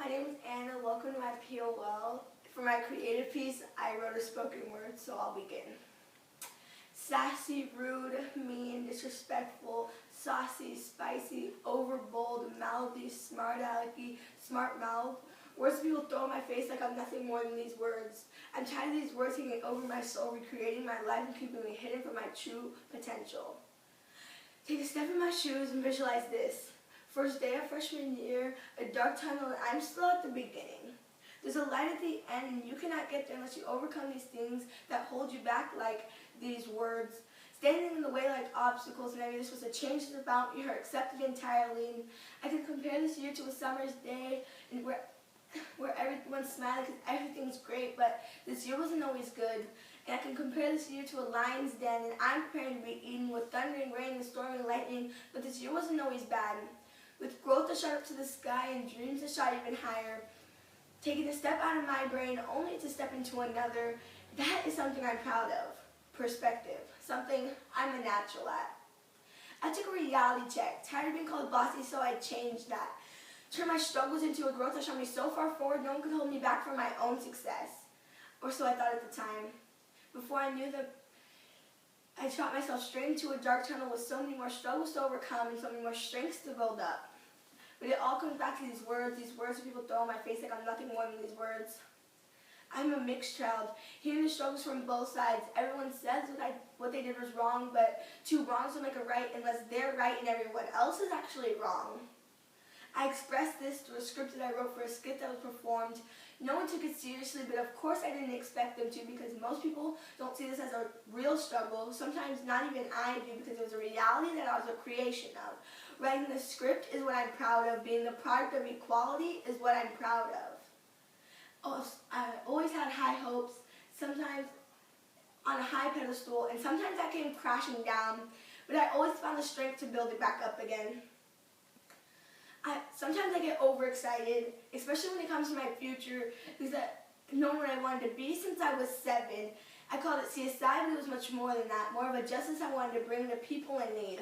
my name is Anna. Welcome to my POL. For my creative piece, I wrote a spoken word, so I'll begin. Sassy, rude, mean, disrespectful, saucy, spicy, overbold, mouthy, smart alecky, smart mouth. Words people throw in my face like I'm nothing more than these words. I'm tired of these words hanging over my soul, recreating my life and keeping me hidden from my true potential. Take a step in my shoes and visualize this. First day of freshman year, a dark tunnel, and I'm still at the beginning. There's a light at the end, and you cannot get there unless you overcome these things that hold you back like these words. Standing in the way like obstacles, and I mean this was a change is about you are accepted entirely. And I can compare this year to a summer's day and where everyone's smiling because everything's great, but this year wasn't always good. And I can compare this year to a lion's den, and I'm preparing to be eaten with thunder and rain and storm and lightning, but this year wasn't always bad. With growth that shot up to the sky and dreams that shot even higher, taking a step out of my brain only to step into another, that is something I'm proud of. Perspective, something I'm a natural at. I took a reality check, tired of being called bossy, so I changed that. Turned my struggles into a growth that shot me so far forward, no one could hold me back from my own success. Or so I thought at the time. Before I knew that, I shot myself straight into a dark tunnel with so many more struggles to overcome and so many more strengths to build up. But it all comes back to these words that people throw in my face like I'm nothing more than these words. I'm a mixed child, hearing the struggles from both sides. Everyone says what they did was wrong, but two wrongs don't make a right unless they're right and everyone else is actually wrong. I expressed this through a script that I wrote for a skit that was performed. No one took it seriously, but of course I didn't expect them to because most people don't see this as a real struggle. Sometimes not even I do because it was a reality that I was a creation of. Writing the script is what I'm proud of. Being the product of equality is what I'm proud of. I always had high hopes, sometimes on a high pedestal, and sometimes that came crashing down, but I always found the strength to build it back up again. Sometimes I get overexcited, especially when it comes to my future, because I've known what I wanted to be since I was 7. I called it CSI, but it was much more than that, more of a justice I wanted to bring to people in need.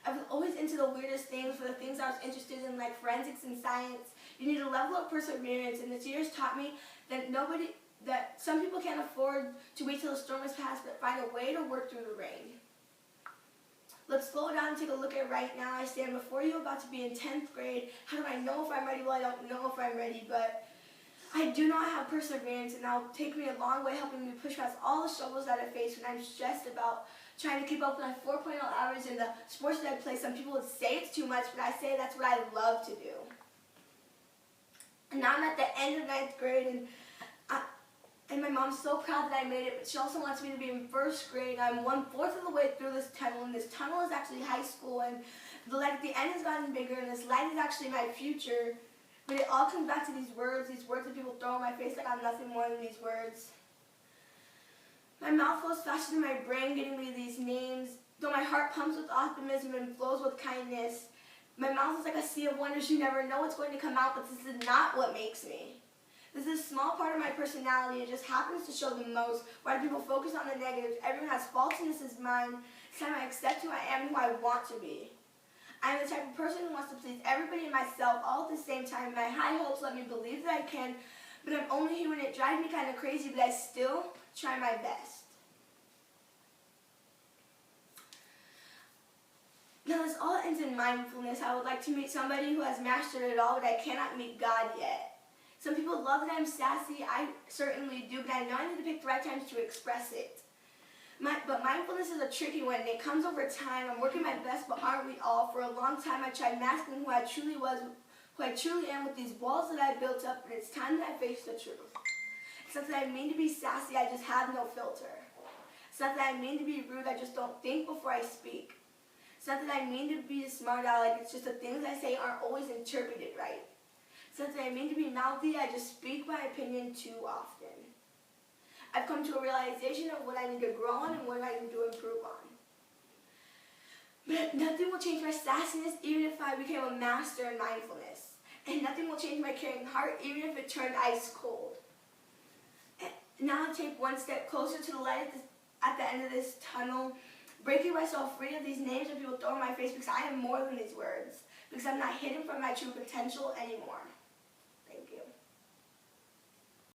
I was always into the weirdest things, for the things I was interested in, like forensics and science. You need a level of perseverance, and this year has taught me that some people can't afford to wait till the storm has passed, but find a way to work through the rain. Let's slow down and take a look at right now. I stand before you about to be in 10th grade. How do I know if I'm ready? Well, I don't know if I'm ready, but I do know I have perseverance, and that'll take me a long way, helping me push past all the struggles that I face when I'm stressed about trying to keep up with my 4.0 average in the sports that I play. Some people would say it's too much, but I say that's what I love to do. And now I'm at the end of 9th grade, and my mom's so proud that I made it, but she also wants me to be in 1st grade. I'm 1/4 of the way through this tunnel, and this tunnel is actually high school, and the light at the end has gotten bigger, and this light is actually my future. But it all comes back to these words that people throw in my face like I'm nothing more than these words. My mouth flows faster than my brain getting me these names, though my heart pumps with optimism and flows with kindness. My mouth is like a sea of wonders. You never know what's going to come out, but this is not what makes me. This is a small part of my personality. It just happens to show the most. Why do people focus on the negatives? Everyone has faults, and this is mine. It's time I accept who I am and who I want to be. I'm the type of person who wants to please everybody and myself all at the same time. My high hopes let me believe that I can, but I'm only human. It drives me kind of crazy, but I still try my best. Now this all ends in mindfulness. I would like to meet somebody who has mastered it all, but I cannot meet God yet. Some people love that I'm sassy. I certainly do, but I know I need to pick the right times to express it. But mindfulness is a tricky one. It comes over time. I'm working my best, but aren't we all? For a long time, I tried masking who I truly was, who I truly am with these walls that I built up, but it's time that I face the truth. It's not that I mean to be sassy, I just have no filter. It's not that I mean to be rude, I just don't think before I speak. It's not that I mean to be a smart aleck, it's just the things I say aren't always interpreted right. It's not that I mean to be mouthy, I just speak my opinion too often. I've come to a realization of what I need to grow on and what I need to improve on. But nothing will change my sassiness even if I became a master in mindfulness. And nothing will change my caring heart even if it turned ice cold. And now I take one step closer to the light at the end of this tunnel, breaking myself free of these names that people throw in my face because I am more than these words, because I'm not hidden from my true potential anymore.